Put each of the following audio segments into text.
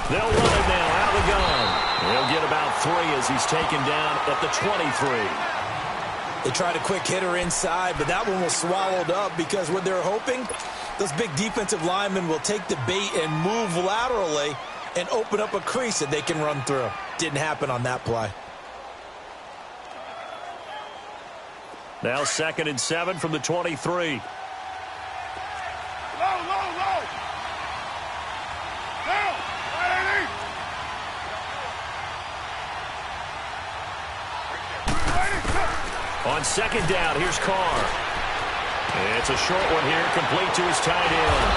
They'll run it now out of the gun. He'll get about 3 as he's taken down at the 23. They tried a quick hitter inside, but that one was swallowed up because what they're hoping, those big defensive linemen will take the bait and move laterally and open up a crease that they can run through. Didn't happen on that play. Now 2nd and 7 from the 23. On 2nd down, here's Carr. It's a short one here, complete to his tight end.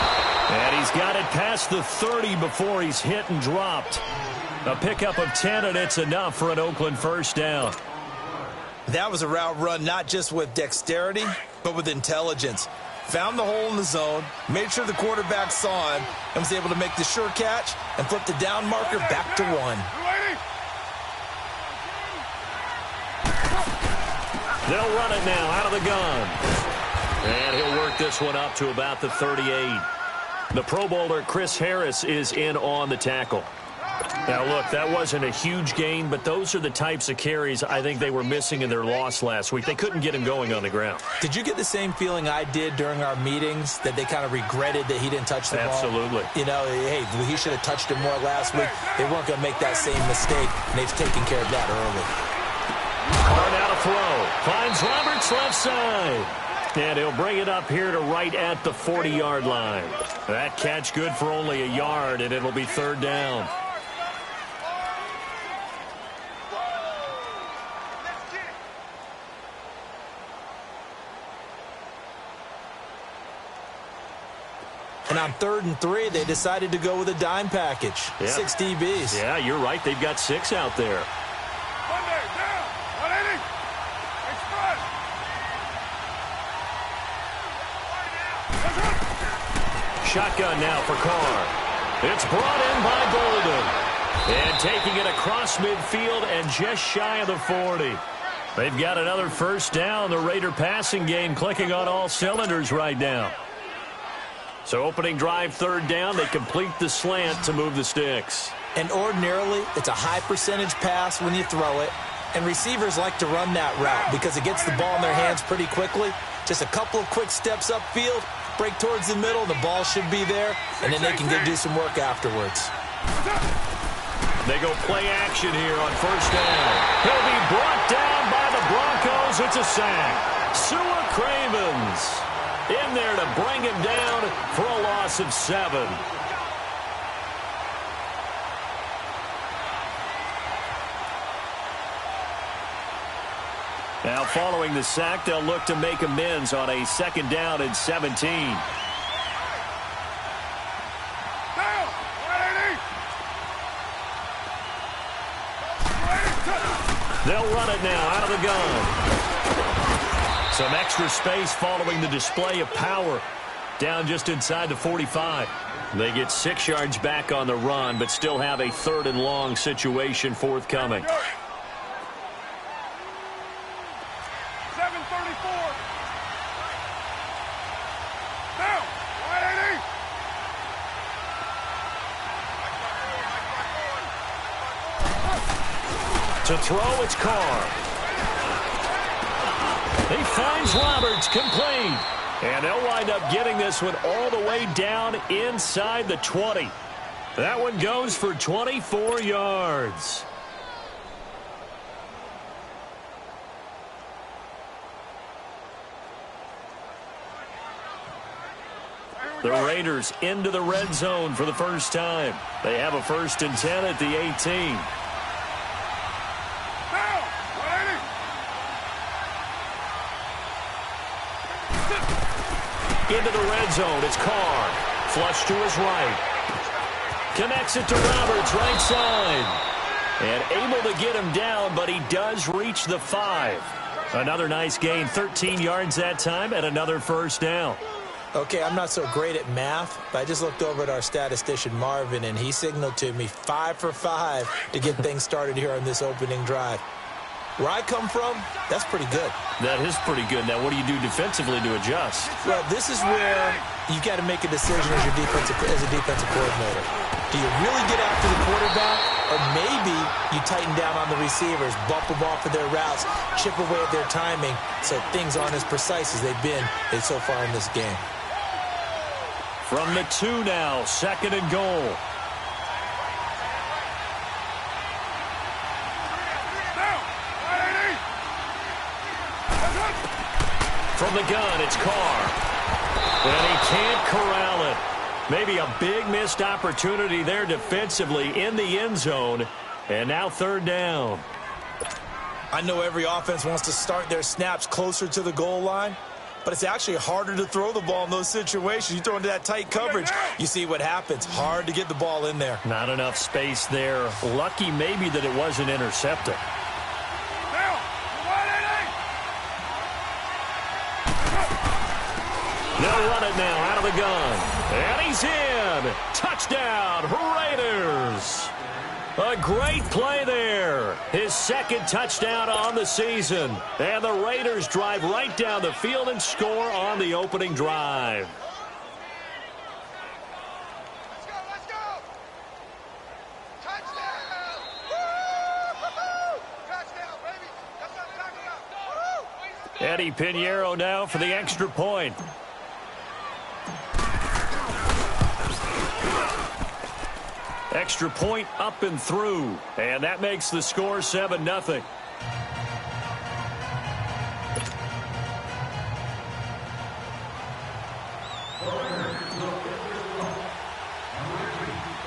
And he's got it past the 30 before he's hit and dropped. A pickup of 10, and it's enough for an Oakland first down. That was a route run not just with dexterity, but with intelligence. Found the hole in the zone, made sure the quarterback saw him, and was able to make the sure catch and flip the down marker back to 1. They'll run it now out of the gun. And he'll work this one up to about the 38. The Pro Bowler Chris Harris is in on the tackle. Now, look, that wasn't a huge gain, but those are the types of carries I think they were missing in their loss last week. They couldn't get him going on the ground. Did you get the same feeling I did during our meetings, that they kind of regretted that he didn't touch the ball? Absolutely. You know, hey, he should have touched it more last week. They weren't going to make that same mistake, and they've taken care of that early. Carr now to throw. Finds Roberts left side. And he'll bring it up here to right at the 40-yard line. That catch good for only a yard, and it'll be 3rd down. And on 3rd and 3, they decided to go with a dime package. Yeah. 6 DBs. Yeah, you're right. They've got 6 out there. Shotgun now for Carr. It's brought in by Golden. And taking it across midfield and just shy of the 40. They've got another first down. The Raider passing game clicking on all cylinders right now. So opening drive 3rd down, they complete the slant to move the sticks. And ordinarily, it's a high percentage pass when you throw it. And receivers like to run that route because it gets the ball in their hands pretty quickly. Just a couple of quick steps upfield, break towards the middle, the ball should be there, and then they can do some work afterwards. They go play action here on first down. He'll be brought down by the Broncos. It's a sack. Sua Cravens in there to bring him down for a loss of 7. Now following the sack, they'll look to make amends on a 2nd down and 17. They'll run it now out of the gun. Some extra space following the display of power. Down just inside the 45. They get 6 yards back on the run, but still have a 3rd and long situation forthcoming. 7:34. Down. 180. To throw, it's Carr. He finds Roberts, complete. And they'll wind up getting this one all the way down inside the 20. That one goes for 24 yards. The Raiders into the red zone for the first time. They have a 1st and 10 at the 18. Into the red zone, it's Carr. Flush to his right. Connects it to Roberts, right side. And able to get him down, but he does reach the 5. Another nice gain, 13 yards that time, and another first down. Okay, I'm not so great at math, but I just looked over at our statistician, Marvin, and he signaled to me 5 for 5 to get things started here on this opening drive. Where I come from, that's pretty good. That is pretty good. Now, what do you do defensively to adjust? Well, this is where you've got to make a decision as a defensive coordinator. Do you really get after the quarterback, or maybe you tighten down on the receivers, bump them off of their routes, chip away at their timing so things aren't as precise as they've been so far in this game? From the 2 now, 2nd and goal. From the gun, it's Carr. And he can't corral it. Maybe a big missed opportunity there defensively in the end zone. And now 3rd down. I know every offense wants to start their snaps closer to the goal line, but it's actually harder to throw the ball in those situations. You throw into that tight coverage, you see what happens. Hard to get the ball in there. Not enough space there. Lucky maybe that it wasn't intercepted. They'll run it now out of the gun. And he's in. Touchdown, Raiders. A great play there. His 2nd touchdown on the season. And the Raiders drive right down the field and score on the opening drive. Let's go. Touchdown. Woo! Touchdown, baby. That's what I'm talking about. Eddie Pinheiro now for the extra point. Extra point up and through. And that makes the score 7-0.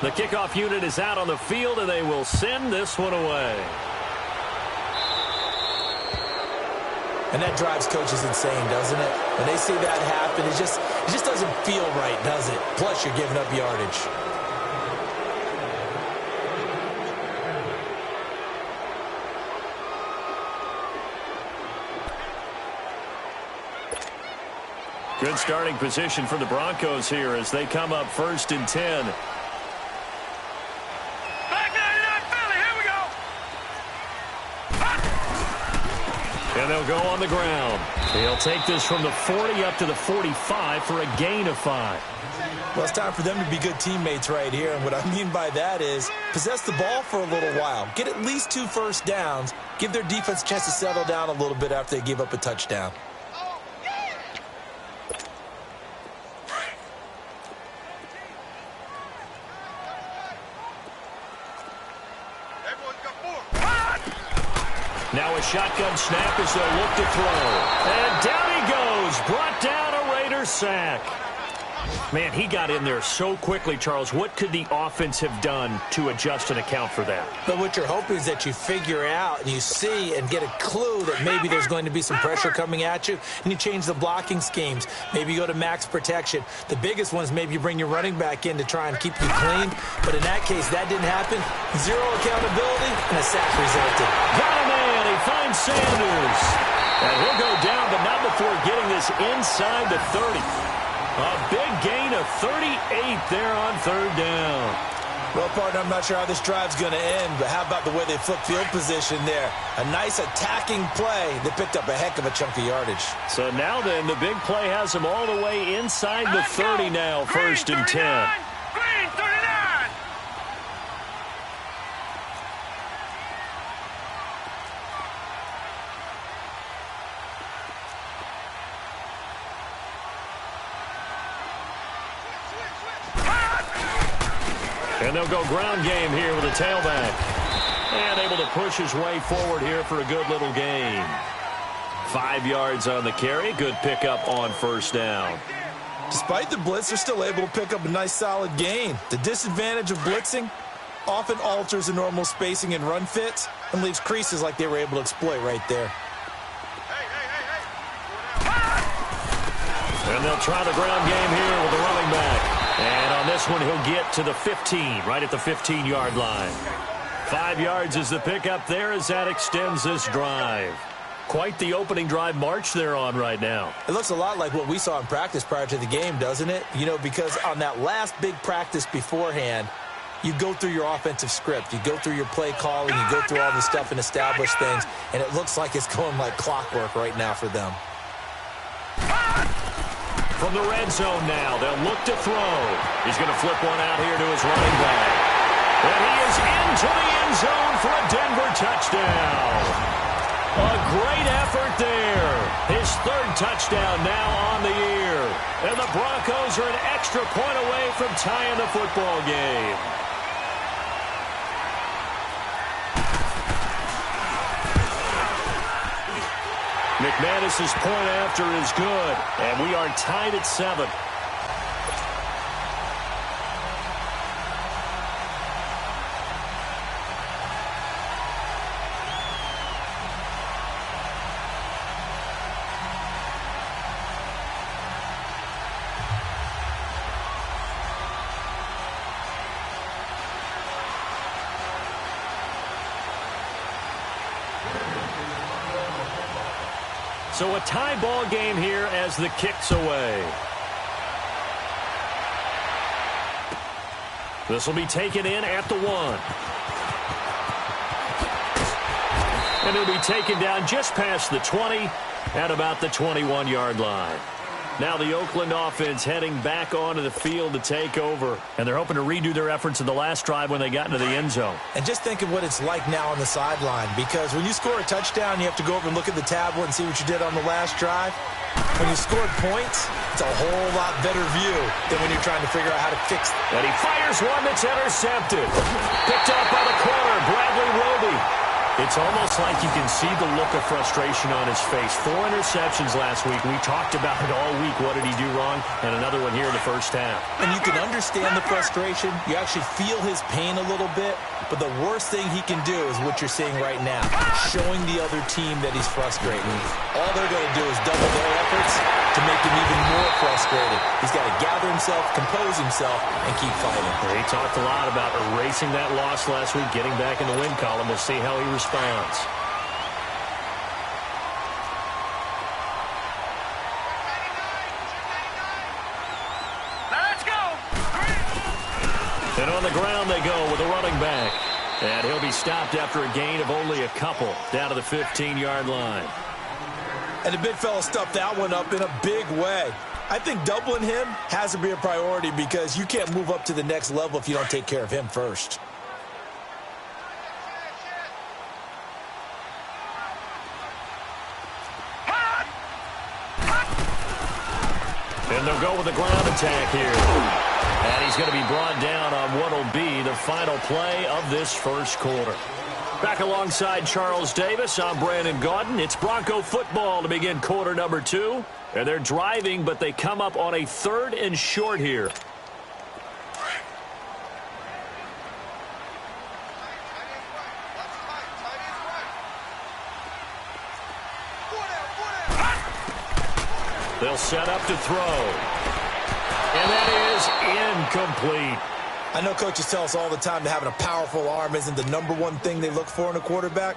The kickoff unit is out on the field, and they will send this one away. And that drives coaches insane, doesn't it? When they see that happen, it just doesn't feel right, does it? Plus, you're giving up yardage. Good starting position for the Broncos here as they come up 1st and 10. And they'll go on the ground. He'll take this from the 40 up to the 45 for a gain of 5. Well, it's time for them to be good teammates right here. And what I mean by that is possess the ball for a little while. Get at least 2 first downs. Give their defense a chance to settle down a little bit after they give up a touchdown. Now a shotgun snap as they'll look to throw. And down he goes. Brought down a Raiders sack. Man, he got in there so quickly, Charles. What could the offense have done to adjust and account for that? But what you're hoping is that you figure out and you see and get a clue that maybe there's going to be some pressure coming at you, and you change the blocking schemes. Maybe you go to max protection. The biggest one is maybe you bring your running back in to try and keep you clean. But in that case, that didn't happen. 0 accountability, and a sack resulted. Got a man. He finds Sanders. And he'll go down, but not before getting this inside the 30. A big gain of 38 there on 3rd down. Well, partner, I'm not sure how this drive's going to end, but how about the way they flip field position there? A nice attacking play that picked up a heck of a chunk of yardage. So now then, the big play has them all the way inside the 30 now, 1st and 10. Green 39. And they'll go ground game here with a tailback. And able to push his way forward here for a good little gain. 5 yards on the carry. Good pickup on 1st down. Despite the blitz, they're still able to pick up a nice solid gain. The disadvantage of blitzing often alters the normal spacing and run fits and leaves creases like they were able to exploit right there. And they'll try the ground game here with the running back. And on this one, he'll get to the 15, right at the 15-yard line. 5 yards is the pickup there as that extends this drive. Quite the opening drive march they're on right now. It looks a lot like what we saw in practice prior to the game, doesn't it? You know, because on that last big practice beforehand, you go through your offensive script. You go through your play calling. You go through all the stuff and establish things, and it looks like it's going like clockwork right now for them. From the red zone now, they'll look to throw. He's going to flip one out here to his running back. And he is into the end zone for a Denver touchdown. A great effort there. His third touchdown now on the year. And the Broncos are an extra point away from tying the football game. McManus's point after is good, and we are tied at 7. So a tie ball game here as the kick's away. This will be taken in at the 1. And it'll be taken down just past the 20 at about the 21-yard line. Now the Oakland offense heading back onto the field to take over. And they're hoping to redo their efforts in the last drive when they got into the end zone. And just think of what it's like now on the sideline, because when you score a touchdown, you have to go over and look at the tablet and see what you did on the last drive. When you scored points, it's a whole lot better view than when you're trying to figure out how to fix it. And he fires one that's intercepted. Picked up by the corner, Bradley Roby. It's almost like you can see the look of frustration on his face. 4 interceptions last week. We talked about it all week. What did he do wrong? And another one here in the first half. And you can understand the frustration. You actually feel his pain a little bit. But the worst thing he can do is what you're seeing right now, showing the other team that he's frustrated. All they're going to do is double their efforts to make him even more frustrated. He's got to gather himself, compose himself, and keep fighting. He talked a lot about erasing that loss last week, getting back in the win column. We'll see how he responds. Let's go. And on the ground they go with a running back. And he'll be stopped after a gain of only a couple down to the 15-yard line. And the big fella stuffed that one up in a big way. I think doubling him has to be a priority because you can't move up to the next level if you don't take care of him first. And they'll go with the ground attack here. And he's going to be brought down on what will be the final play of this first quarter. Back alongside Charles Davis, I'm Brandon Gaudin. It's Bronco football to begin quarter number 2. And they're driving, but they come up on a 3rd and short here. They'll set up to throw. And that is incomplete. I know coaches tell us all the time that having a powerful arm isn't the #1 thing they look for in a quarterback.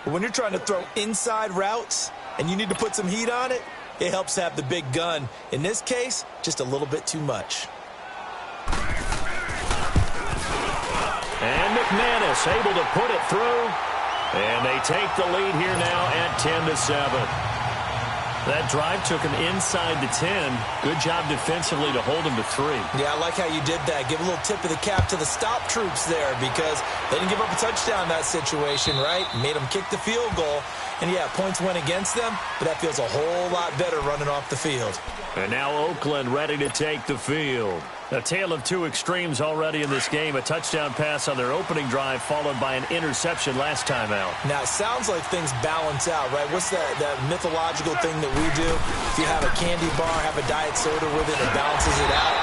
But when you're trying to throw inside routes and you need to put some heat on it, it helps have the big gun. In this case, just a little bit too much. And McManus able to put it through. And they take the lead here now at 10-7. That drive took him inside the 10. Good job defensively to hold him to 3. Yeah, I like how you did that. Give a little tip of the cap to the stop troops there because they didn't give up a touchdown in that situation, right? Made them kick the field goal. And, yeah, points went against them, but that feels a whole lot better running off the field. And now Oakland ready to take the field. A tale of two extremes already in this game. A touchdown pass on their opening drive followed by an interception last time out. Now, it sounds like things balance out, right? What's that mythological thing that we do? If you have a candy bar, have a diet soda with it, it balances it out.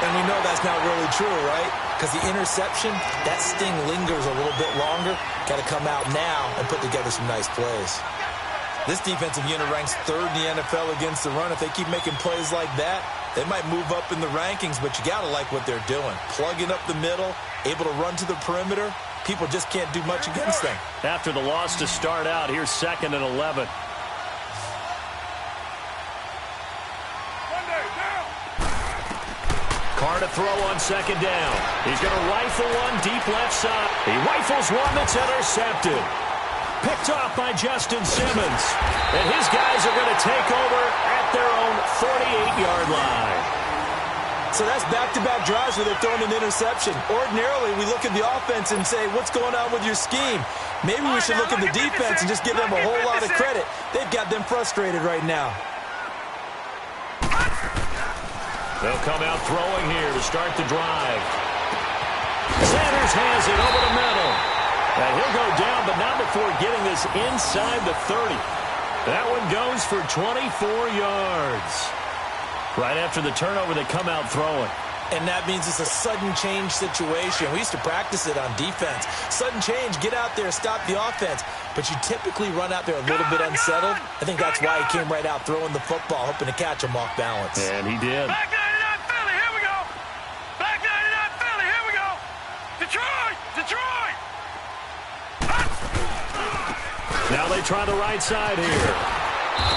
And we know that's not really true, right? Because the interception, that sting lingers a little bit longer. Got to come out now and put together some nice plays. This defensive unit ranks 3rd in the NFL against the run. If they keep making plays like that, they might move up in the rankings, but you got to like what they're doing. Plugging up the middle, able to run to the perimeter. People just can't do much against them. After the loss to start out, here's 2nd and 11. Carr to throw on second down. He's going to rifle one deep left side. He rifles one that's intercepted. Picked off by Justin Simmons. And his guys are going to take over at their own 48-yard line. So that's back-to-back drives where they're throwing an interception. Ordinarily, we look at the offense and say, what's going on with your scheme? Maybe we should look at the defense and just give them a whole lot of credit. They've got them frustrated right now. They'll come out throwing here to start the drive. Sanders has it over the middle. And he'll go down, but not before getting this inside the 30. That one goes for 24 yards. Right after the turnover, they come out throwing. And that means it's a sudden change situation. We used to practice it on defense. Sudden change, get out there, stop the offense. But you typically run out there a little bit unsettled. I think that's why he came right out throwing the football, hoping to catch him off balance. And he did. Back 99 Philly, here we go. Back 99 Philly, here we go. Detroit, Detroit. Now they try the right side here.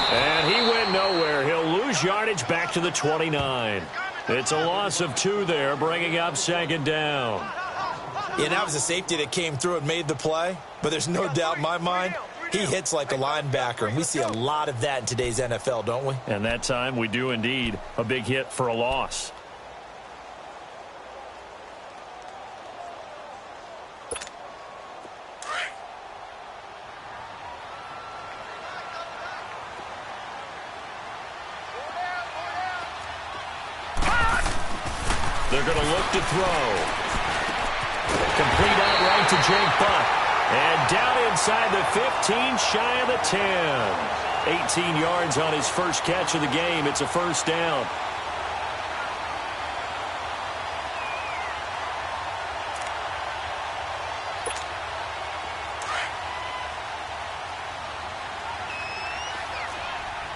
And he went nowhere. He'll lose yardage back to the 29. It's a loss of 2 there, bringing up second down. Yeah, that was a safety that came through and made the play. But there's no doubt in my mind, he hits like a linebacker. And we see a lot of that in today's NFL, don't we? And that time we do indeed a big hit for a loss. They're going to look to throw. Complete out right to Jake Buck. And down inside the 15, shy of the 10. 18 yards on his first catch of the game. It's a first down.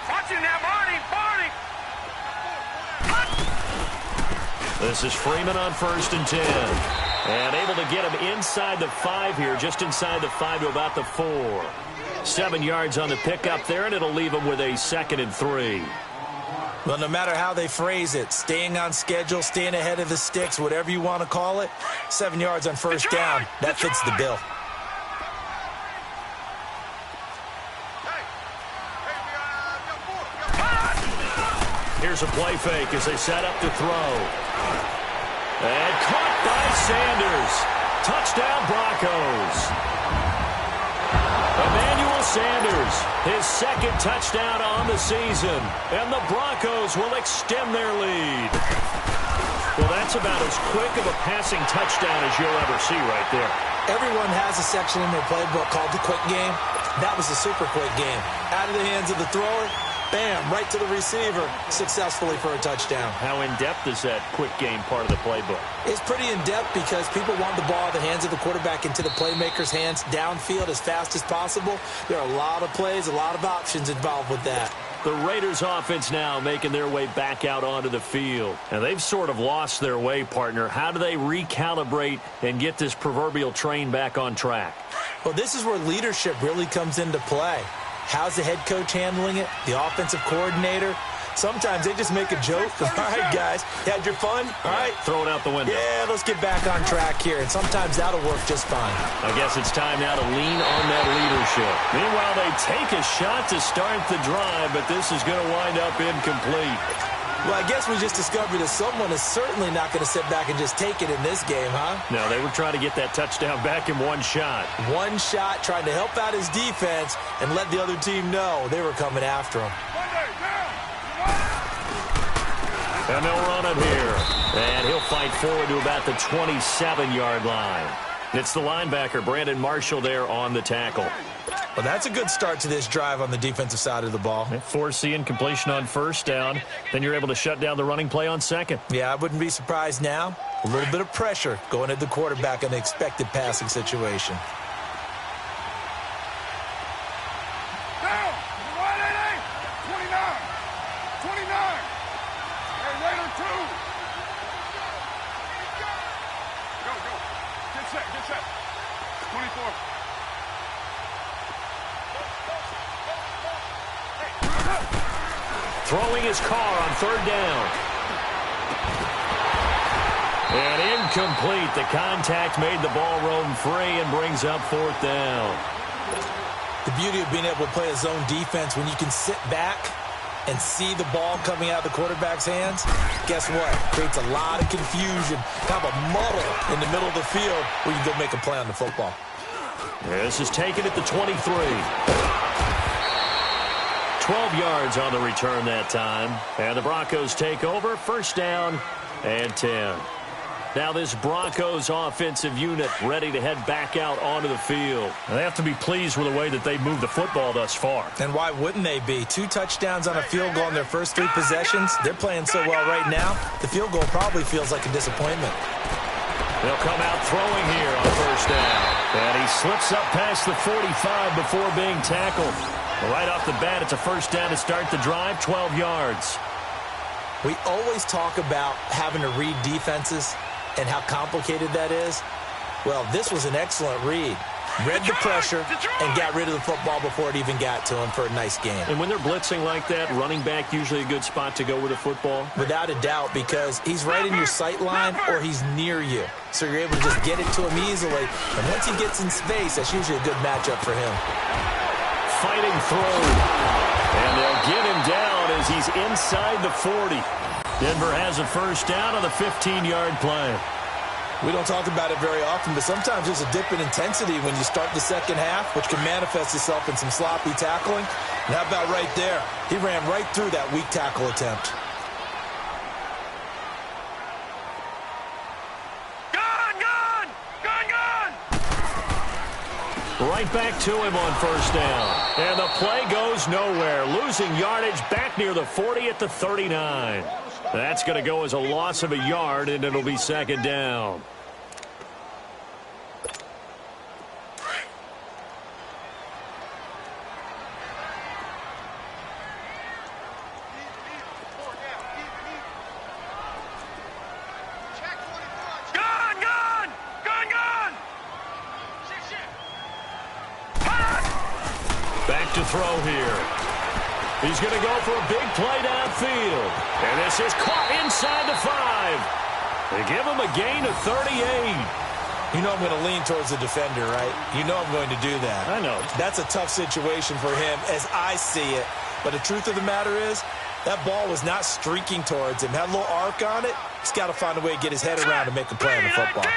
Watching now, Barney, Barney. This is Freeman on 1st and 10. And able to get him inside the 5 here, just inside the 5 to about the 4. 7 yards on the pickup there, and it'll leave him with a 2nd and 3. Well, no matter how they phrase it, staying on schedule, staying ahead of the sticks, whatever you want to call it, 7 yards on first down, that fits the bill. Here's a play fake as they set up to throw. And caught by Sanders. Touchdown, Broncos. Emmanuel Sanders, his 2nd touchdown on the season. And the Broncos will extend their lead. Well, that's about as quick of a passing touchdown as you'll ever see right there. Everyone has a section in their playbook called the quick game. That was a super quick game. Out of the hands of the thrower, bam, right to the receiver, successfully for a touchdown. How in-depth is that quick game part of the playbook? It's pretty in-depth because people want the ball out of the hands of the quarterback into the playmaker's hands downfield as fast as possible. There are a lot of plays, a lot of options involved with that. The Raiders offense now making their way back out onto the field. And they've sort of lost their way, partner. How do they recalibrate and get this proverbial train back on track? Well, this is where leadership really comes into play. How's the head coach handling it? The offensive coordinator? Sometimes they just make a joke. All right, guys, you had your fun? All right. Throw it out the window. Yeah, let's get back on track here. And sometimes that'll work just fine. I guess it's time now to lean on that leadership. Meanwhile, they take a shot to start the drive, but this is going to wind up incomplete. Well, I guess we just discovered that someone is certainly not going to sit back and just take it in this game, huh? No, they were trying to get that touchdown back in one shot. One shot, trying to help out his defense and let the other team know they were coming after him. And they'll run him here. And he'll fight forward to about the 27-yard line. It's the linebacker, Brandon Marshall, there on the tackle. Well, that's a good start to this drive on the defensive side of the ball. Forcing completion on first down. Then you're able to shut down the running play on second. Yeah, I wouldn't be surprised now. A little bit of pressure going at the quarterback in the expected passing situation. Down. 29. 29. Hey, Raider 2. Go, go. Get set, get set. 24. Throwing his car on third down. And incomplete. The contact made the ball roam free and brings up 4th down. The beauty of being able to play a zone defense when you can sit back and see the ball coming out of the quarterback's hands, guess what? Creates a lot of confusion, kind of a muddle in the middle of the field where you can go make a play on the football. This is taken at the 23. 12 yards on the return that time. And the Broncos take over. 1st down and 10. Now this Broncos offensive unit ready to head back out onto the field. And they have to be pleased with the way that they've moved the football thus far. And why wouldn't they be? 2 touchdowns on a field goal in their first 3 possessions. They're playing so well right now, the field goal probably feels like a disappointment. They'll come out throwing here on 1st down. And he slips up past the 45 before being tackled. Right off the bat, it's a 1st down to start the drive, 12 yards. We always talk about having to read defenses and how complicated that is. Well, this was an excellent read. Read the pressure and got rid of the football before it even got to him for a nice game. And when they're blitzing like that, running back usually a good spot to go with the football? Without a doubt, because he's right in your sight line or he's near you. So you're able to just get it to him easily. And once he gets in space, that's usually a good matchup for him. Fighting through. And they'll get him down as he's inside the 40. Denver has a 1st down on the 15-yard play. We don't talk about it very often, but sometimes there's a dip in intensity when you start the second half, which can manifest itself in some sloppy tackling. And how about right there? He ran right through that weak tackle attempt. Right back to him on 1st down. And the play goes nowhere. Losing yardage back near the 40 at the 39. That's going to go as a loss of a yard, and it'll be 2nd down. Back to throw here. He's going to go for a big play downfield. And this is caught inside the 5. They give him a gain of 38. You know I'm going to lean towards the defender, right? You know I'm going to do that. I know. That's a tough situation for him as I see it. But the truth of the matter is, that ball was not streaking towards him. Had a little arc on it. He's got to find a way to get his head around and make a play on the football.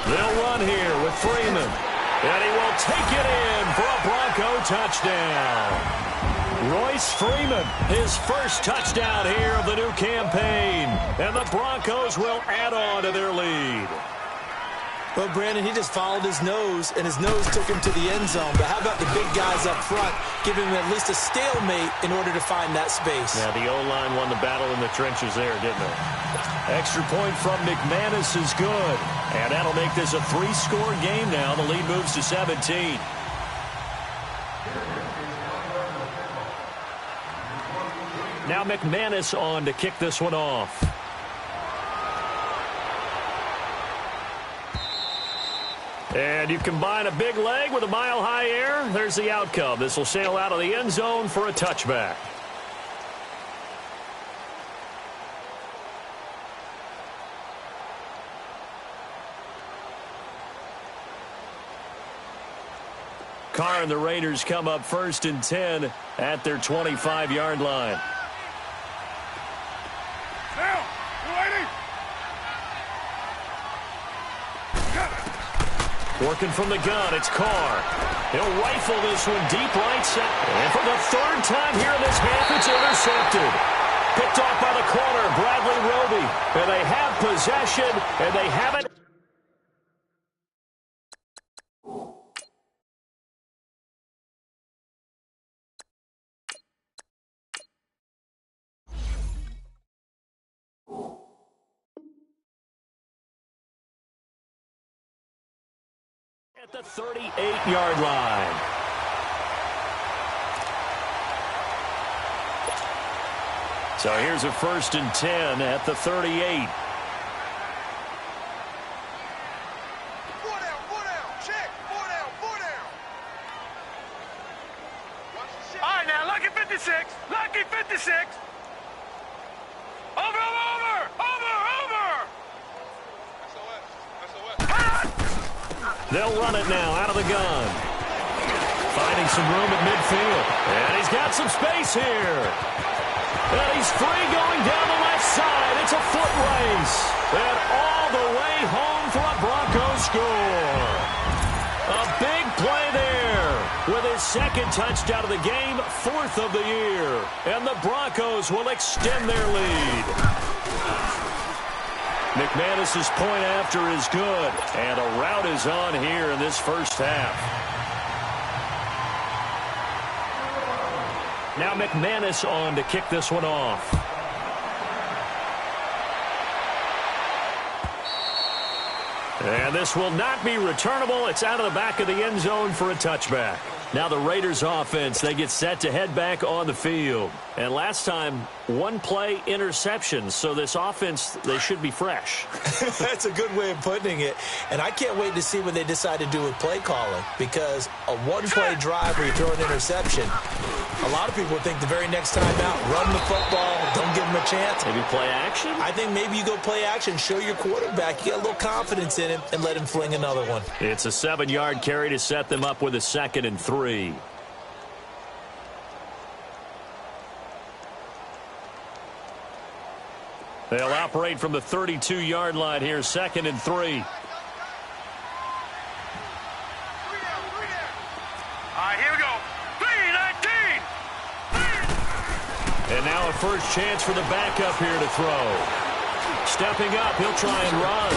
They'll run here with Freeman. And he will take it in for a Bronco touchdown. Royce Freeman, his first touchdown here of the new campaign. And the Broncos will add on to their lead. Well, Brandon, he just followed his nose, and his nose took him to the end zone. But how about the big guys up front, giving him at least a stalemate in order to find that space? Yeah, the O-line won the battle in the trenches there, didn't it? Extra point from McManus is good. And that'll make this a 3-score game now. The lead moves to 17. Now McManus on to kick this one off. And you combine a big leg with a mile-high air. There's the outcome. This will sail out of the end zone for a touchback. Carr and the Raiders come up 1st and 10 at their 25-yard line. Now, you ready? Working from the gun, it's Carr. He'll rifle this one deep right side. And for the 3rd time here in this half, it's intercepted. Picked off by the corner, Bradley Roby. And they have possession, and they have it. At the 38-yard line. So here's a 1st and 10 at the 38. 4 down, check, 4 down. All right, now, lucky 56. Lucky 56. Over. They'll run it now out of the gun. Finding some room at midfield. And he's got some space here. And he's free going down the left side. It's a foot race. And all the way home for a Broncos score. A big play there with his second touchdown of the game, fourth of the year. And the Broncos will extend their lead. McManus's point after is good. And a rout is on here in this first half. Now McManus on to kick this one off. And this will not be returnable. It's out of the back of the end zone for a touchback. Now the Raiders offense, they get set to head back on the field. And last time, one play interception. So this offense, they should be fresh. That's a good way of putting it. And I can't wait to see what they decide to do with play calling. Because a one-play drive where you throw an interception, a lot of people think the very next time out, run the football, don't give them a chance. Maybe play action? I think maybe you go play action, show your quarterback, you get a little confidence in him, and let him fling another one. It's a 7-yard carry to set them up with a 2nd and 3. They'll operate from the 32-yard line here, 2nd and 3. All right, here we go. 3-19. And now a first chance for the backup here to throw. Stepping up, he'll try and run.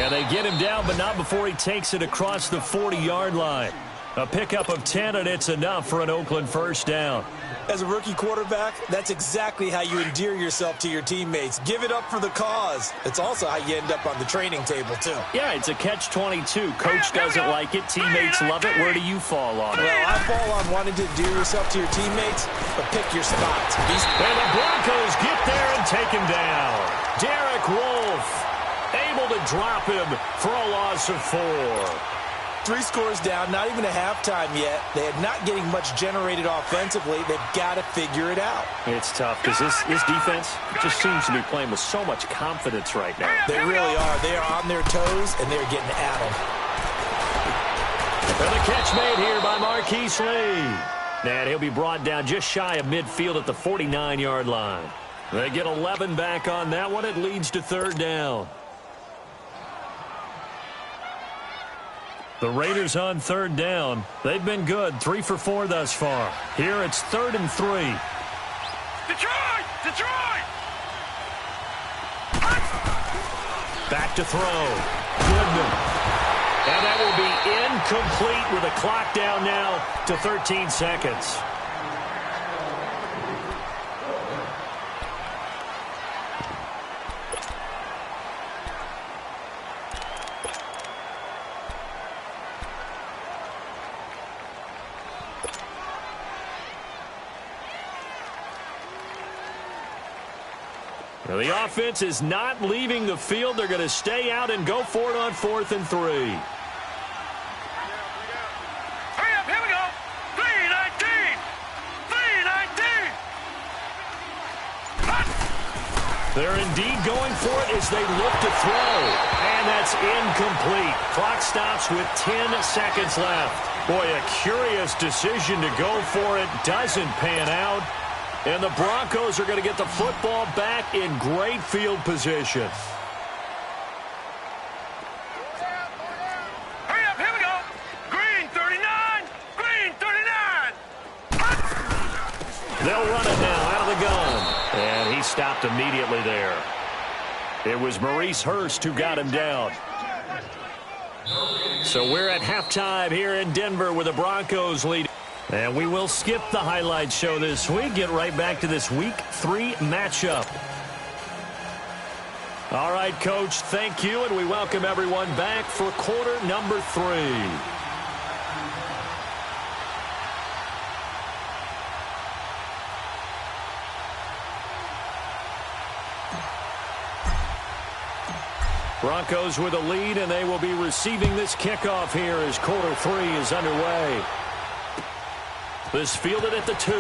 And they get him down, but not before he takes it across the 40-yard line. A pickup of 10, and it's enough for an Oakland first down. As a rookie quarterback, that's exactly how you endear yourself to your teammates. Give it up for the cause. It's also how you end up on the training table, too. Yeah, it's a catch-22. Coach doesn't like it. Teammates love it. Where do you fall on it? Well, I fall on wanting to endear yourself to your teammates, but pick your spots. And the Broncos get there and take him down. Derek Wolfe able to drop him for a loss of 4. 3 scores down, not even a halftime yet. They are not getting much generated offensively. They've got to figure it out. It's tough because this defense just seems to be playing with so much confidence right now. They really are. They are on their toes, and they're getting at them. And the catch made here by Marquise Lee. And he'll be brought down just shy of midfield at the 49-yard line. They get 11 back on that one. It leads to 3rd down. The Raiders on 3rd down. They've been good, 3 for 4 thus far. Here it's 3rd and 3. Detroit! Detroit! Back to throw. Goodman. And that will be incomplete with a clock down now to 13 seconds. Now the offense is not leaving the field. They're going to stay out and go for it on 4th and 3. Hurry up, here we go. 3-19. 3-19. They're indeed going for it as they look to throw. And that's incomplete. Clock stops with 10 seconds left. Boy, a curious decision to go for it. Doesn't pan out. And the Broncos are going to get the football back in great field position. Hurry up, here we go. Green 39. Green 39. They'll run it now out of the gun. And he stopped immediately there. It was Maurice Hurst who got him down. So we're at halftime here in Denver with the Broncos leading. And we will skip the highlight show this week. Get right back to this Week 3 matchup. All right, Coach, thank you, and we welcome everyone back for quarter number 3. Broncos with a lead, and they will be receiving this kickoff here as quarter 3 is underway. This fielded at the 2.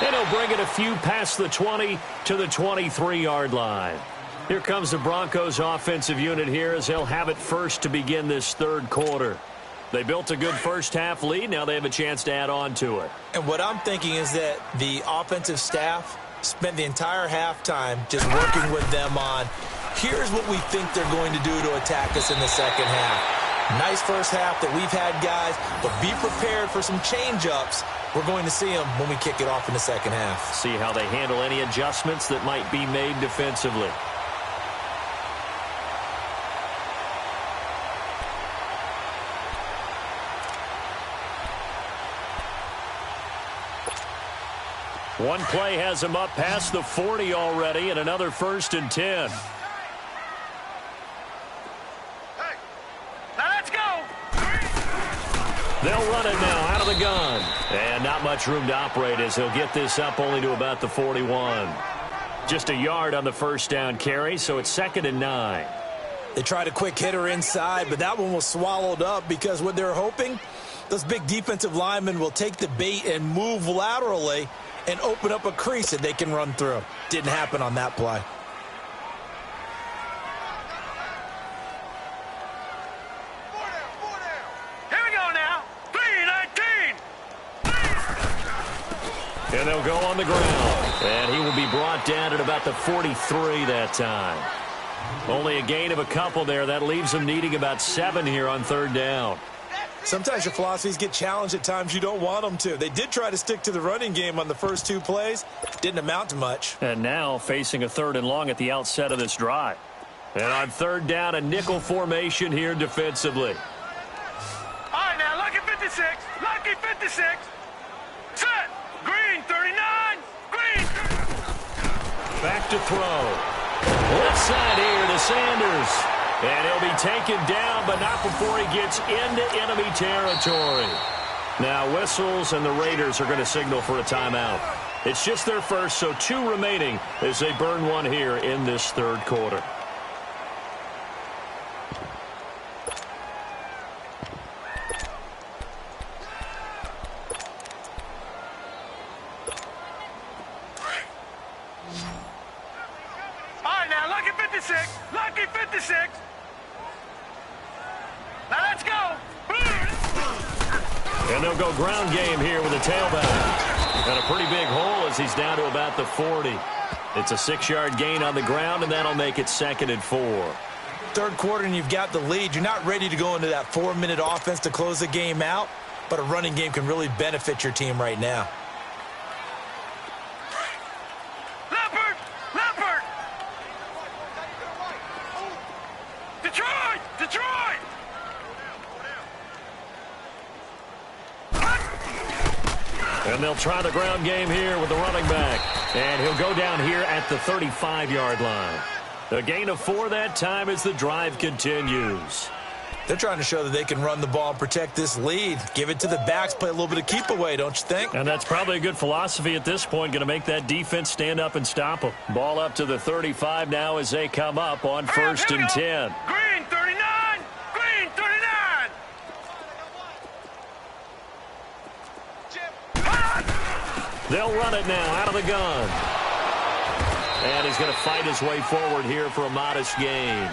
And he'll bring it a few past the 20 to the 23-yard line. Here comes the Broncos offensive unit here as they'll have it first to begin this third quarter. They built a good first-half lead. Now they have a chance to add on to it. And what I'm thinking is that the offensive staff spent the entire halftime just working with them on, here's what we think they're going to do to attack us in the second half. Nice first half that we've had, guys, but be prepared for some change-ups. We're going to see them when we kick it off in the second half. See how they handle any adjustments that might be made defensively. One play has him up past the 40 already, and another 1st and 10. Hey, now let's go. They'll run it now out of the gun. And not much room to operate as they'll get this up only to about the 41. Just a yard on the first down carry, so it's 2nd and 9. They tried a quick hitter inside, but that one was swallowed up because what they're hoping, those big defensive linemen will take the bait and move laterally and open up a crease that they can run through. Didn't happen on that play. Four down. Here we go now. 3-19. And they'll go on the ground. And he will be brought down at about the 43 that time. Only a gain of a couple there. That leaves them needing about 7 here on 3rd down. Sometimes your philosophies get challenged at times you don't want them to. They did try to stick to the running game on the first 2 plays. Didn't amount to much. And now facing a 3rd and long at the outset of this drive. And on 3rd down, a nickel formation here defensively. All right, now, lucky 56. Lucky 56. Set. Green, 39. Green. Back to throw. Left side here to Sanders. And he'll be taken down, but not before he gets into enemy territory. Now whistles, and the Raiders are going to signal for a timeout. It's just their first, so 2 remaining as they burn one here in this 3rd quarter. All right, now, lucky 56. Lucky 56. Now let's go. And they'll go ground game here with a tailback. And a pretty big hole as he's down to about the 40. It's a 6-yard gain on the ground, and that'll make it 2nd and 4. 3rd quarter and you've got the lead. You're not ready to go into that 4-minute offense to close the game out, but a running game can really benefit your team right now. Leopard. Leopard. Detroit. Detroit. And they'll try the ground game here with the running back. And he'll go down here at the 35-yard line. A gain of 4 that time as the drive continues. They're trying to show that they can run the ball and protect this lead. Give it to the backs, play a little bit of keep away, don't you think? And that's probably a good philosophy at this point. Going to make that defense stand up and stop them. Ball up to the 35 now as they come up on 1st and 10. Green, 39. Green, 39. They'll run it now out of the gun. And he's going to fight his way forward here for a modest gain.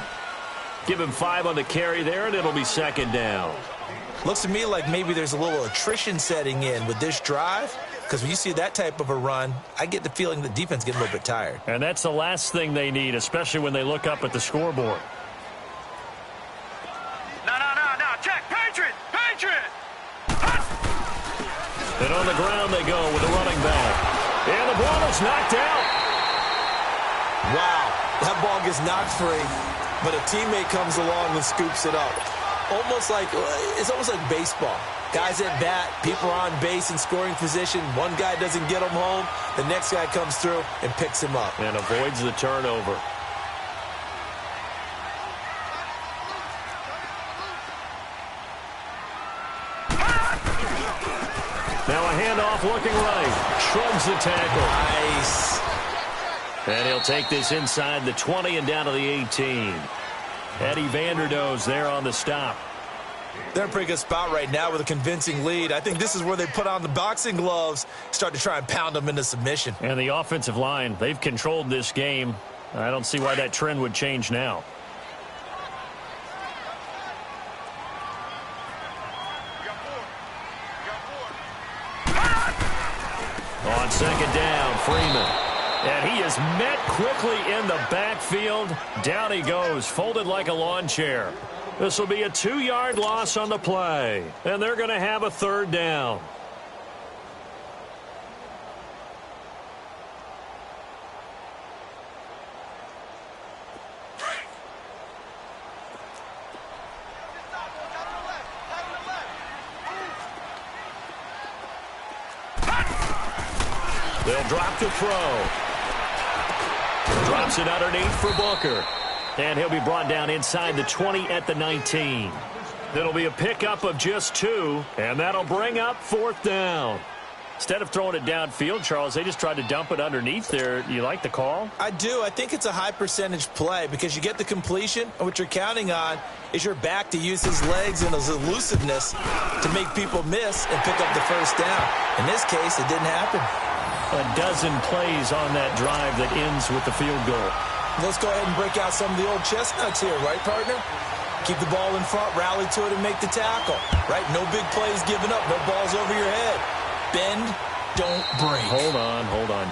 Give him 5 on the carry there, and it'll be 2nd down. Looks to me like maybe there's a little attrition setting in with this drive, because when you see that type of a run, I get the feeling the defense gets a little bit tired. And that's the last thing they need, especially when they look up at the scoreboard. No. Check. Patriot. Patriot. And on the ground they go with the running back. And the ball is knocked out. Wow, that ball gets knocked free, but a teammate comes along and scoops it up. It's almost like baseball. Guys at bat, people are on base in scoring position. One guy doesn't get him home. The next guy comes through and picks him up. And avoids the turnover. Now a handoff looking right. Shrugs the tackle. Nice. And he'll take this inside the 20 and down to the 18. Eddie Vanderdoes there on the stop. They're in a pretty good spot right now with a convincing lead. I think this is where they put on the boxing gloves, start to try and pound them into submission. And the offensive line, they've controlled this game I don't see why that trend would change now. On second down, Freeman. And he is met quickly in the backfield. Down he goes, folded like a lawn chair. This will be a 2-yard loss on the play. And they're going to have a third down. They'll drop to throw. Drops it underneath for Booker. And he'll be brought down inside the 20 at the 19. It'll be a pickup of just 2, and that'll bring up fourth down. Instead of throwing it downfield, Charles, they just tried to dump it underneath there. You like the call? I do. I think it's a high percentage play because you get the completion, and what you're counting on is your back to use his legs and his elusiveness to make people miss and pick up the first down. In this case, it didn't happen. A dozen plays on that drive that ends with the field goal. Let's go ahead and break out some of the old chestnuts here, right, partner? Keep the ball in front, rally to it, and make the tackle, right? No big plays given up, no balls over your head. Bend, don't break. Hold on.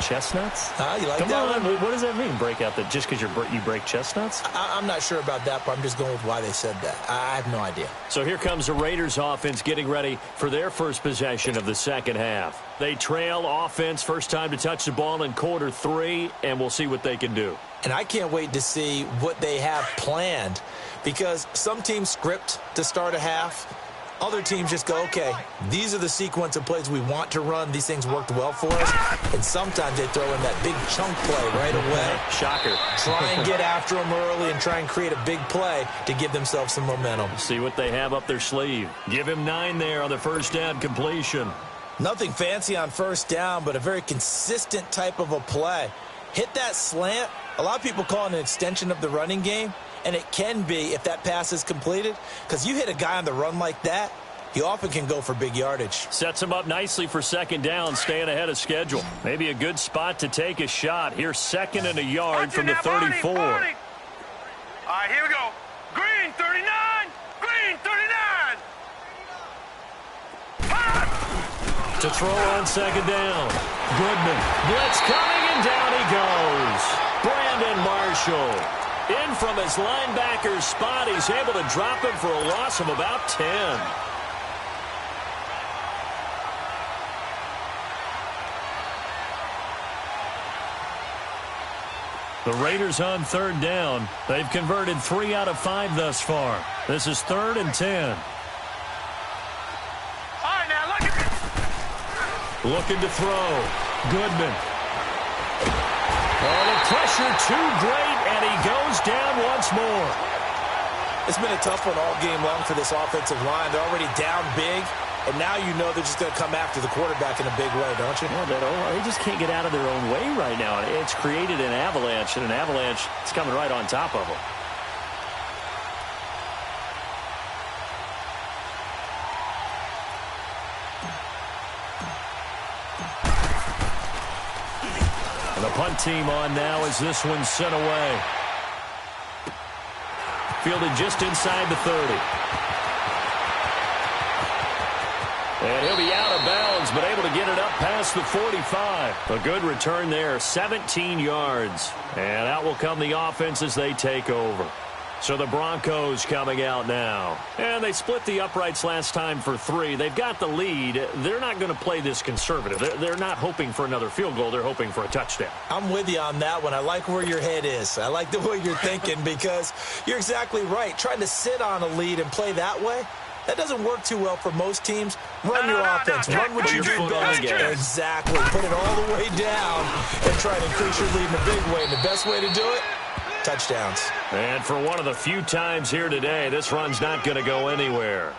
Chestnuts? You like Come that on, one? what does that mean, break out? That just because you break chestnuts? I'm not sure about that, but I'm just going with why they said that. I have no idea. So here comes the Raiders offense getting ready for their first possession of the second half. They trail offense, first time to touch the ball in quarter 3, and we'll see what they can do. And I can't wait to see what they have planned because some teams script to start a half. Other teams just go, okay, these are the sequence of plays we want to run. These things worked well for us. And sometimes they throw in that big chunk play right away. Shocker. Try and get after them early and try and create a big play to give themselves some momentum. See what they have up their sleeve. Give him 9 there on the first down completion. Nothing fancy on first down, but a very consistent type of a play. Hit that slant. A lot of people call it an extension of the running game. And it can be if that pass is completed. Because you hit a guy on the run like that, he often can go for big yardage. Sets him up nicely for second down, staying ahead of schedule. Maybe a good spot to take a shot. Here's 2nd and a yard from the 34. All right, here we go. Green 39. Green 39. To throw on second down. Goodman. Blitz coming, and down he goes. Brandon Marshall. In from his linebacker's spot, he's able to drop him for a loss of about 10. The Raiders on third down. They've converted 3 out of 5 thus far. This is 3rd and 10. All right, now look at this. Looking to throw. Goodman. Oh, the pressure too great, and he goes down once more. It's been a tough one all game long for this offensive line. They're already down big, and now you know they're just going to come after the quarterback in a big way, don't you? Yeah, they just can't get out of their own way right now. It's created an avalanche, and an avalanche is coming right on top of them. And the punt team on now as this one's sent away. Fielded just inside the 30. And he'll be out of bounds, but able to get it up past the 45. A good return there, 17 yards. And out will come the offense as they take over. So the Broncos coming out now. And they split the uprights last time for 3. They've got the lead. They're not going to play this conservative. They're not hoping for another field goal. They're hoping for a touchdown. I'm with you on that one. I like where your head is. I like the way you're thinking because you're exactly right. Trying to sit on a lead and play that way, that doesn't work too well for most teams. Run your offense. Run what you do best. Exactly. Put it all the way down and try to increase your lead in a big way. And the best way to do it, touchdowns. And for one of the few times here today, this run's not going to go anywhere.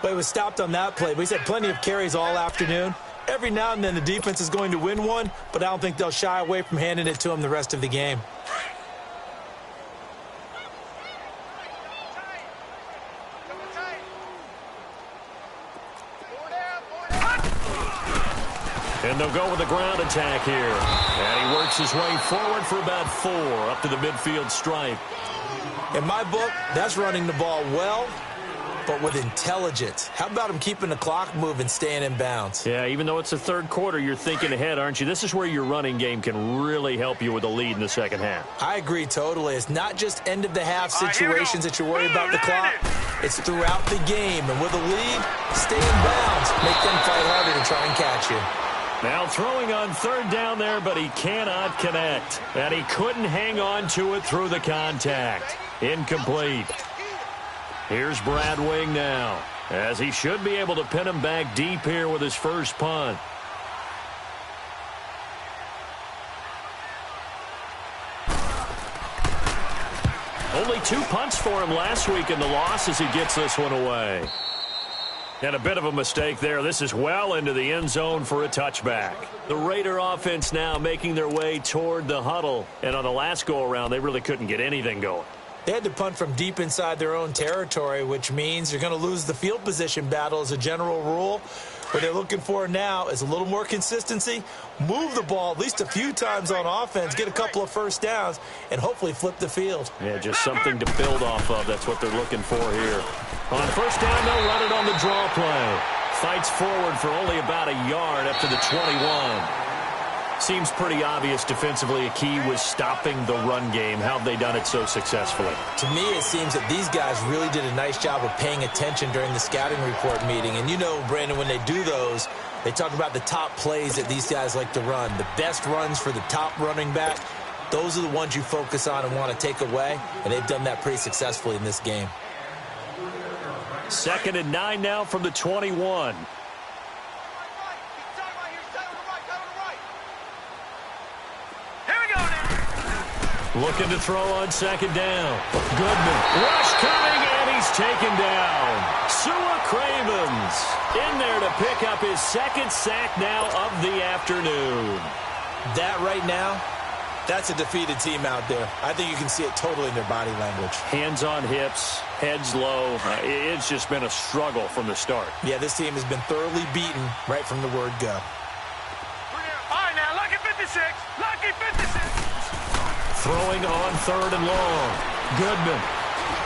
But it was stopped on that play. He's had plenty of carries all afternoon. Every now and then the defense is going to win one, but I don't think they'll shy away from handing it to him the rest of the game. And they'll go with the ground attack here. And he works his way forward for about 4 up to the midfield stripe. In my book, that's running the ball well, but with intelligence. How about him keeping the clock moving, staying in bounds? Yeah, even though it's the third quarter, you're thinking ahead, aren't you? This is where your running game can really help you with a lead in the second half. I agree totally. It's not just end-of-the-half situations that you're worried about the clock. It's throughout the game. And with a lead, stay in bounds. Make them fight harder to try and catch you. Now throwing on third down there, but he cannot connect. And he couldn't hang on to it through the contact. Incomplete. Here's Brad Wing now, as he should be able to pin him back deep here with his first punt. Only 2 punts for him last week in the loss as he gets this one away. And a bit of a mistake there. This is well into the end zone for a touchback. The Raider offense now making their way toward the huddle. And on the last go-around, they really couldn't get anything going. They had to punt from deep inside their own territory, which means you're going to lose the field position battle as a general rule. What they're looking for now is a little more consistency, move the ball at least a few times on offense, get a couple of first downs, and hopefully flip the field. Yeah, just something to build off of. That's what they're looking for here. On first down, they'll run it on the draw play. Fights forward for only about a yard up to the 21. Seems pretty obvious defensively a key was stopping the run game. How have they done it so successfully? To me, it seems that these guys really did a nice job of paying attention during the scouting report meeting. And you know, Brandon, when they do those, they talk about the top plays that these guys like to run. The best runs for the top running back, those are the ones you focus on and want to take away. And they've done that pretty successfully in this game. 2nd and 9 now from the 21. Looking to throw on 2nd down. Goodman. Rush coming, and he's taken down. Sua Cravens in there to pick up his 2nd sack now of the afternoon. That right now, that's a defeated team out there. I think you can see it totally in their body language. Hands on hips, heads low. It's just been a struggle from the start. Yeah, this team has been thoroughly beaten right from the word go. All right, now, lucky 56. Lucky 56. Throwing on 3rd and long. Goodman.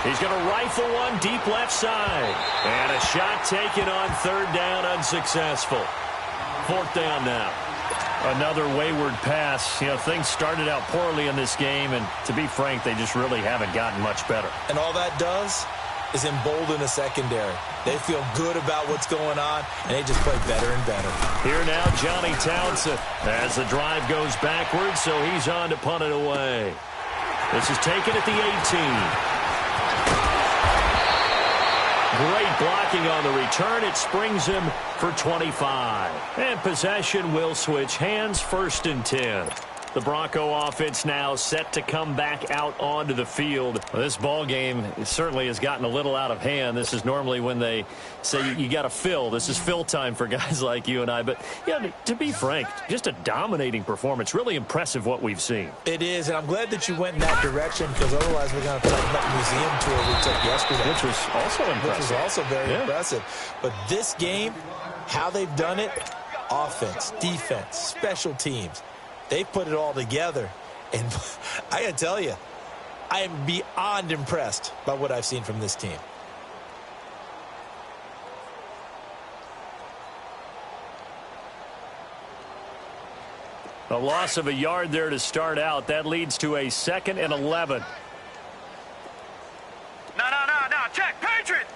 He's going to rifle one deep left side. And a shot taken on 3rd down, unsuccessful. 4th down now. Another wayward pass. You know, things started out poorly in this game, and to be frank, they just really haven't gotten much better. And all that does is embolden the secondary. They feel good about what's going on, and they just play better and better. Here now, Johnny Townsend, as the drive goes backwards, so he's on to punt it away. This is taken at the 18. Great blocking on the return. It springs him for 25. And possession will switch hands, 1st and 10. The Bronco offense now set to come back out onto the field. Well, this ball game certainly has gotten a little out of hand. This is normally when they say you got to fill. This is fill time for guys like you and I. But, yeah, to be frank, just a dominating performance. Really impressive what we've seen. It is, and I'm glad that you went in that direction because otherwise we're going to talk about the museum tour we took yesterday. Which was also impressive. Which was also very impressive. But this game, how they've done it, offense, defense, special teams, they've put it all together. And I got to tell you, I am beyond impressed by what I've seen from this team. A loss of a yard there to start out. That leads to a 2nd and 11. No. Check. Patriot.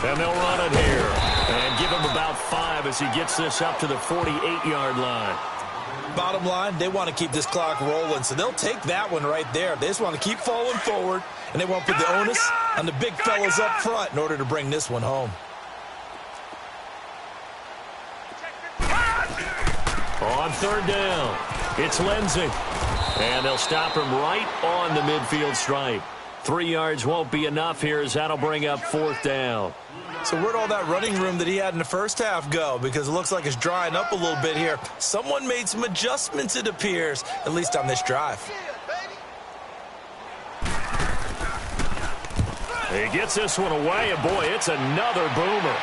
And they'll run it here. And give him about 5 as he gets this up to the 48-yard line. Bottom line, they want to keep this clock rolling, so they'll take that one right there. They just want to keep falling forward, and they want to put the onus on the big fellas up front in order to bring this one home. On 3rd down, it's Lindsey. And they'll stop him right on the midfield stripe. 3 yards won't be enough here as that'll bring up 4th down. So where'd all that running room that he had in the first half go? Because it looks like it's drying up a little bit here. Someone made some adjustments, it appears, at least on this drive. He gets this one away, and boy, it's another boomer.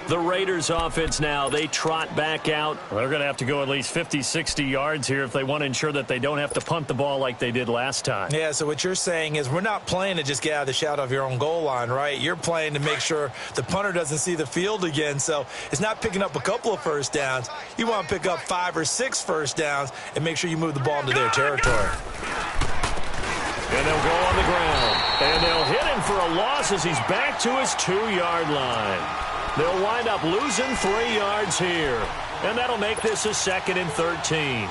The Raiders offense now, they trot back out. They're going to have to go at least 50, 60 yards here if they want to ensure that they don't have to punt the ball like they did last time. Yeah, so what you're saying is we're not playing to just get out of the shadow of your own goal line, right? You're playing to make sure the punter doesn't see the field again. So it's not picking up a couple of first downs. You want to pick up 5 or 6 first downs and make sure you move the ball into their territory. And they'll go on the ground. And they'll hit him for a loss as he's back to his 2-yard line. They'll wind up losing 3 yards here. And that'll make this a 2nd and 13.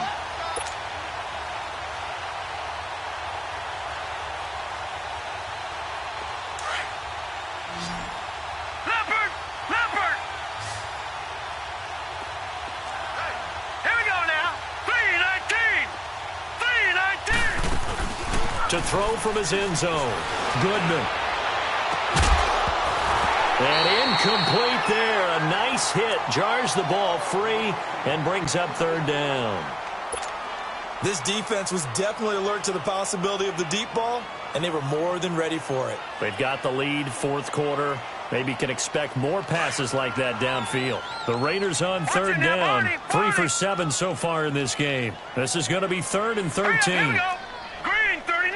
Leopard! Here we go now. 3-19. To throw from his end zone. Goodman. And incomplete there. A nice hit. Jars the ball free and brings up 3rd down. This defense was definitely alert to the possibility of the deep ball, and they were more than ready for it. They've got the lead, 4th quarter. Maybe can expect more passes like that downfield. The Raiders on 3rd down. 3 for 7 so far in this game. This is going to be 3rd and 13. Here we go. Green 39.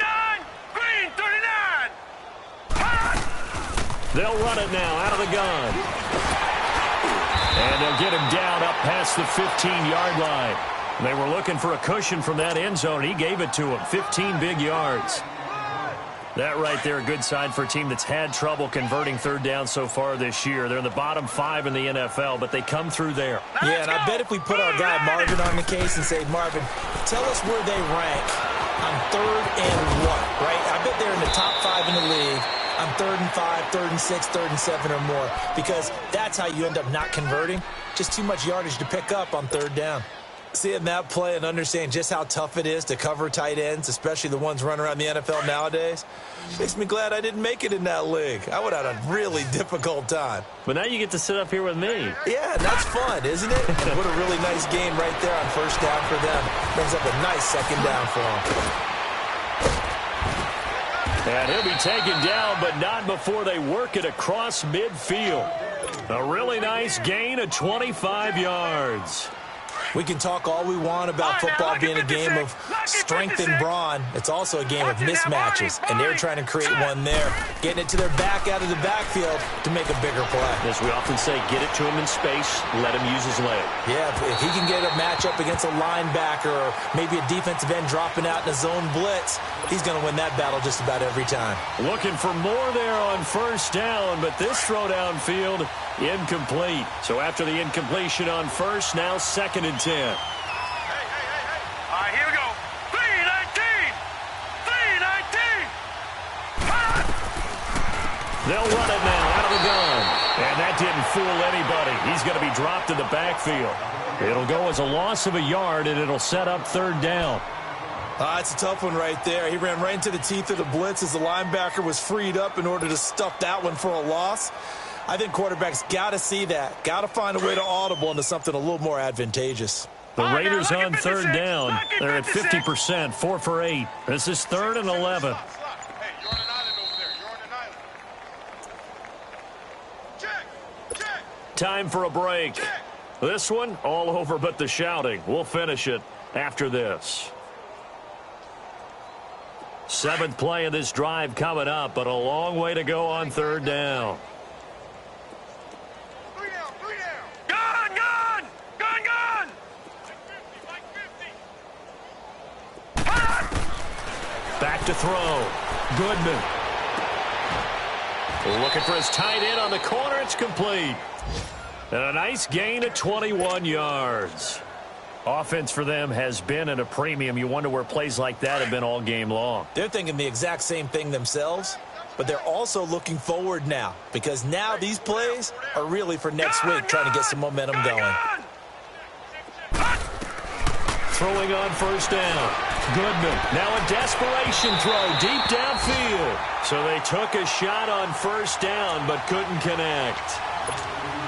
Green 39. They'll run it now out of the gun. And they'll get him down up past the 15-yard line. They were looking for a cushion from that end zone. He gave it to him. 15 big yards. That right there, a good sign for a team that's had trouble converting 3rd down so far this year. They're in the bottom 5 in the NFL, but they come through there. Yeah, and I bet if we put our guy Marvin on the case and say, Marvin, tell us where they rank on 3rd and 1, right? I bet they're in the top 5 in the league on 3rd and 5, 3rd and 6, 3rd and 7 or more, because that's how you end up not converting. Just too much yardage to pick up on 3rd down. Seeing that play and understanding just how tough it is to cover tight ends, especially the ones running around the NFL nowadays, makes me glad I didn't make it in that league. I would have had a really difficult time. But now you get to sit up here with me. Yeah, that's fun, isn't it? And what a really nice game right there on 1st down for them. Brings up a nice 2nd down for them. And he'll be taken down, but not before they work it across midfield. A really nice gain of 25 yards. We can talk all we want about football being a game of strength and brawn. It's also a game of mismatches, and they're trying to create one there, getting it to their back out of the backfield to make a bigger play. As we often say, get it to him in space, let him use his leg. Yeah, if he can get a matchup against a linebacker or maybe a defensive end dropping out in a zone blitz, he's going to win that battle just about every time. Looking for more there on 1st down, but this throw downfield incomplete. So after the incompletion on 1st, now 2nd and 10. All right, here we go. 3-19. 3-19. They'll run it now out of the gun. And that didn't fool anybody. He's going to be dropped in the backfield. It'll go as a loss of a yard, and it'll set up 3rd down. It's a tough one right there. He ran right into the teeth of the blitz as the linebacker was freed up in order to stuff that one for a loss. I think quarterbacks got to see that. Got to find a way to audible into something a little more advantageous. The Raiders on 3rd down. They're at 50%, 4 for 8. This is 3rd and 11. Hey, you're on an island over there. You're on an island. Check. Time for a break. This one, all over but the shouting. We'll finish it after this. 7th play of this drive coming up, but a long way to go on 3rd down. Back to throw. Goodman. Looking for his tight end on the corner. It's complete. And a nice gain of 21 yards. Offense for them has been at a premium. You wonder where plays like that have been all game long. They're thinking the exact same thing themselves, but they're also looking forward now because now these plays are really for next week, trying to get some momentum going. Throwing on 1st down. Goodman. Now a desperation throw deep downfield. So they took a shot on 1st down but couldn't connect.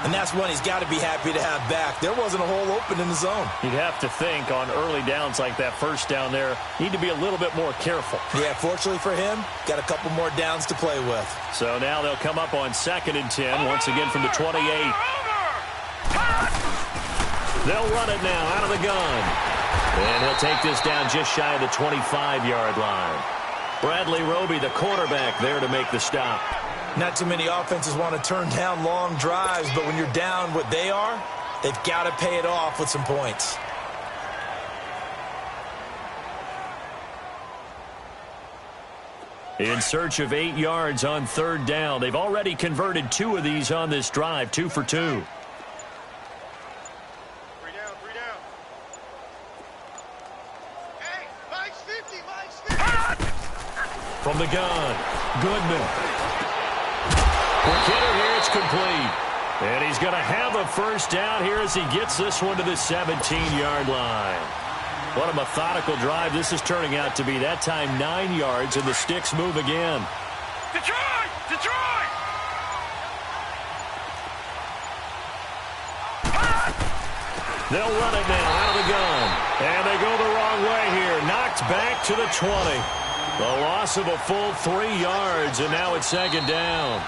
And that's one he's got to be happy to have back. There wasn't a hole open in the zone. You'd have to think on early downs like that 1st down there, need to be a little bit more careful. Yeah, fortunately for him, got a couple more downs to play with. So now they'll come up on 2nd and 10, once again from the 28. They'll run it now out of the gun. And he'll take this down just shy of the 25-yard line. Bradley Roby, the quarterback, there to make the stop. Not too many offenses want to turn down long drives, but when you're down what they are, they've got to pay it off with some points. In search of 8 yards on third down. They've already converted 2 of these on this drive, 2 for 2. 3 down, 3 down. Hey, Mike's 50, Mike's 50. From the gun, Goodman. McKinnon here, it's complete. And he's going to have a first down here as he gets this one to the 17-yard line. What a methodical drive this is turning out to be. That time 9 yards, and the sticks move again. Detroit! Detroit! They'll run it now out of the gun. And they go the wrong way here. Knocked back to the 20. The loss of a full 3 yards, and now it's second down.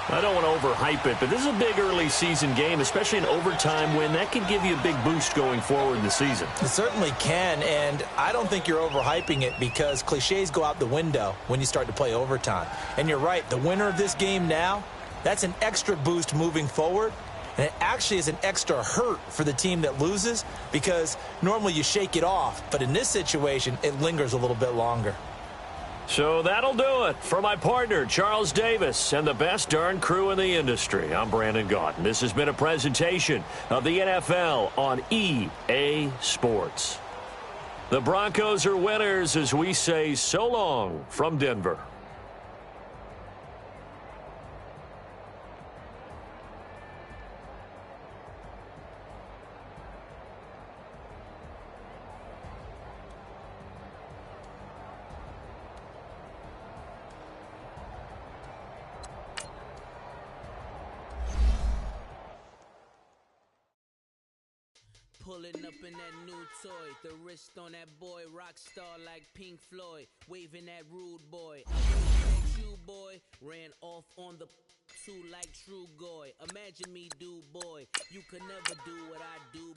I don't want to overhype it, but this is a big early season game, especially an overtime win. That could give you a big boost going forward in the season. It certainly can, and I don't think you're overhyping it because cliches go out the window when you start to play overtime. And you're right, the winner of this game now, that's an extra boost moving forward, and it actually is an extra hurt for the team that loses because normally you shake it off, but in this situation, it lingers a little bit longer. So that'll do it for my partner, Charles Davis, and the best darn crew in the industry. I'm Brandon Gaudin. This has been a presentation of the NFL on EA Sports. The Broncos are winners as we say so long from Denver. Pulling up in that new toy, the wrist on that boy, rock star like Pink Floyd, waving that rude boy. I like you, boy, ran off on the two like True Goy. Imagine me, do boy, you could never do what I do.